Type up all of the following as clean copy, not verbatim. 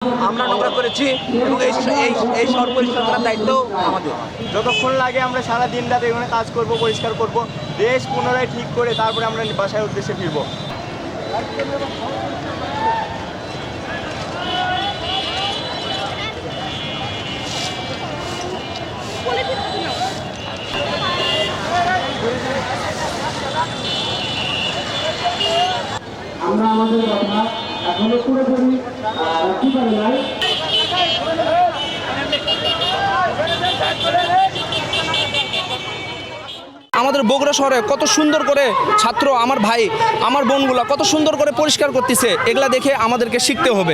আমরা নোংরা করেছি এবং এই শহর পরিষ্কার করার দায়িত্ব আমাদের। যতক্ষণ লাগে আমরা সারা দিন রাত এখানে কাজ করব, পরিষ্কার করব, দেশ পুনরায় ঠিক করে তারপরে আমরা বাসায় উদ্দেশ্যে ফিরব। আমরা আমাদের কথা এখনো পুরোপুরি রাখতে পারি নাই। আমাদের বগুড়া শহরে কত সুন্দর করে ছাত্র, আমার ভাই, আমার বোনগুলা কত সুন্দর করে পরিষ্কার করতেছে, এগুলা দেখে আমাদেরকে শিখতে হবে।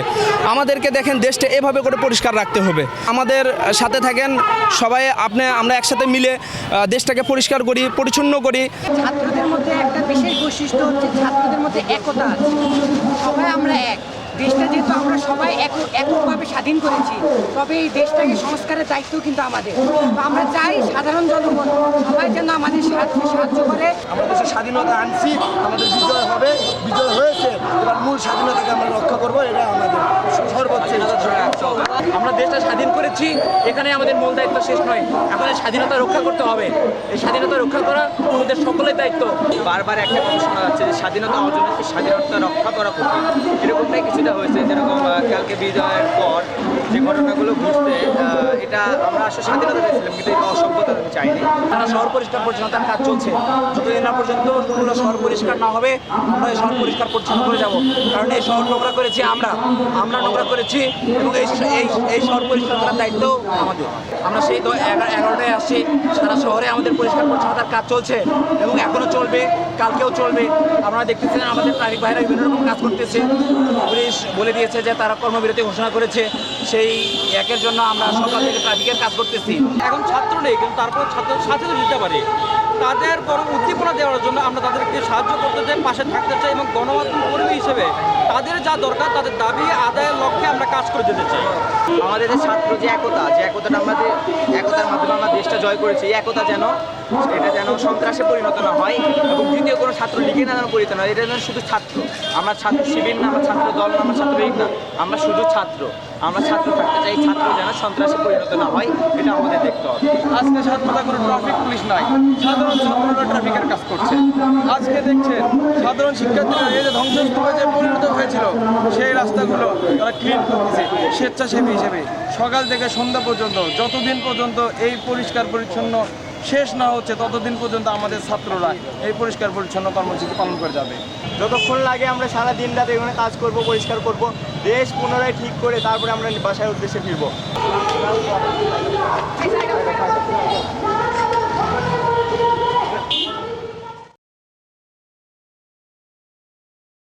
আমাদেরকে দেখেন দেশটা এভাবে করে পরিষ্কার রাখতে হবে। আমাদের সাথে থাকেন সবাই, আমরা একসাথে মিলে দেশটাকে পরিষ্কার করি, পরিচ্ছন্ন করি। ছাত্রদের মধ্যে একটা বিশেষ বৈশিষ্ট্য হচ্ছে ছাত্রদের মধ্যে একতা আছে। সবাই আমরা এক। দেশটা যেহেতু আমরা সবাই এককভাবে স্বাধীন করেছি, তবে এই দেশটাকে সংস্কারের দায়িত্ব কিন্তু আমাদের। তো আমরা চাই সাধারণ জনগণ সবাই যেন আমাদের সাহায্য করে। আমরা দেশের স্বাধীনতা আনছি, আমাদের বিজয় হবে, বিজয় হয়েছে, এবার মূল স্বাধীনতাকে আমরা রক্ষা করবো, এটা আমাদের সর্বোচ্চ। আমরা দেশটা স্বাধীন করেছি, এখানে আমাদের মূল দায়িত্ব শেষ নয়, এখন এই স্বাধীনতা রক্ষা করতে হবে। এই স্বাধীনতা রক্ষা করা আমাদের সকলের দায়িত্ব। বারবার একটা কথা শোনা যাচ্ছে যে স্বাধীনতা অর্জনের স্বাধীনতা রক্ষা করা কঠিন, এরকমটাই কিছুটা হয়েছে। যেরকম কালকে বিজয়ের পর যে ঘটনাগুলো ঘটছে, এটা আমরা আসলে স্বাধীনতা পেয়েছিলাম, কিন্তু এটা অসভ্যতা আমি চাইনি। তারা শহর পরিষ্কার পরিচ্ছন্নতার কাজ চলছে, যতদিন না পর্যন্ত পুরো শহর পরিষ্কার না হবে আমরা এই শহর পরিষ্কার পরিচ্ছন্ন করে যাব। কারণ এই শহর নোংরা করেছি আমরা নোংরা করেছি এবং এই শহর পরিষ্কার করার দায়িত্ব আমাদের। আমরা সেই তো 11টায় আসছি, সারা শহরে আমাদের পরিষ্কার পরিচ্ছন্নতার কাজ চলছে এবং এখনও চলবে, কালকেও চলবে। আপনারা দেখতেছেন আমাদের ট্রাফিক ভাইরা বিভিন্ন রকম কাজ করতেছে। পুলিশ বলে দিয়েছে যে তারা কর্মবিরতি ঘোষণা করেছে, সেই একের জন্য আমরা সকাল থেকে ট্রাফিকের কাজ করতেছি। এখন ছাত্র নেই, কিন্তু তারপর ছাত্রের সাথে দিতে পারি। তাদের বরং উদ্দীপনা দেওয়ার জন্য আমরা তাদেরকে সাহায্য করতে চাই, পাশে থাকতে চাই এবং গণমাধ্যম কর্মী হিসেবে তাদের যা দরকার তাদের দাবি আদায়ের লক্ষ্যে আমরা কাজ করে যেতে চাই। আমাদের যে ছাত্র যে একতাটা আমাদের, একতার মাধ্যমে আমরা দেশটা জয় করেছি, এই একতা এটা যেন সন্ত্রাসে পরিণত না হয় এবং দ্বিতীয় কোনো ছাত্র লীগে না যেন পরিণত না হয়। এটা যেন শুধু ছাত্র, আমরা ছাত্র শিবির না, আমরা ছাত্র দল না, আমরা ছাত্রলীগ না, আমরা শুধু ছাত্র। আমরা ছাত্র থাকতে চাই, ছাত্র যেন সন্ত্রাসে পরিণত না হয়, এটা আমাদের দেখতে হবে। আজকে ছাত্ররা কোনো ট্রাফিক পুলিশ নাই, সাধারণ ছাত্ররা ট্রাফিকের কাজ করছে। আজকে দেখছেন সাধারণ শিক্ষার্থীরা এই যে ধ্বংসস্তূপে যে পরিণত হয়েছিল, সেই রাস্তাগুলো তারা ক্লিন করতেছে স্বেচ্ছাসেবী হিসেবে। সকাল থেকে সন্ধ্যা পর্যন্ত, যতদিন পর্যন্ত এই পরিষ্কার পরিচ্ছন্ন শেষ না হচ্ছে, ততদিন পর্যন্ত আমাদের ছাত্ররা এই পরিষ্কার পরিচ্ছন্ন কর্মসূচি পালন করে যাবে। যতক্ষণ লাগে আমরা সারা দিন রাত এখানে কাজ করব, পরিষ্কার করব, দেশ পুনরায় ঠিক করে তারপরে আমরা বাসায় উদ্দেশ্যে ফিরব।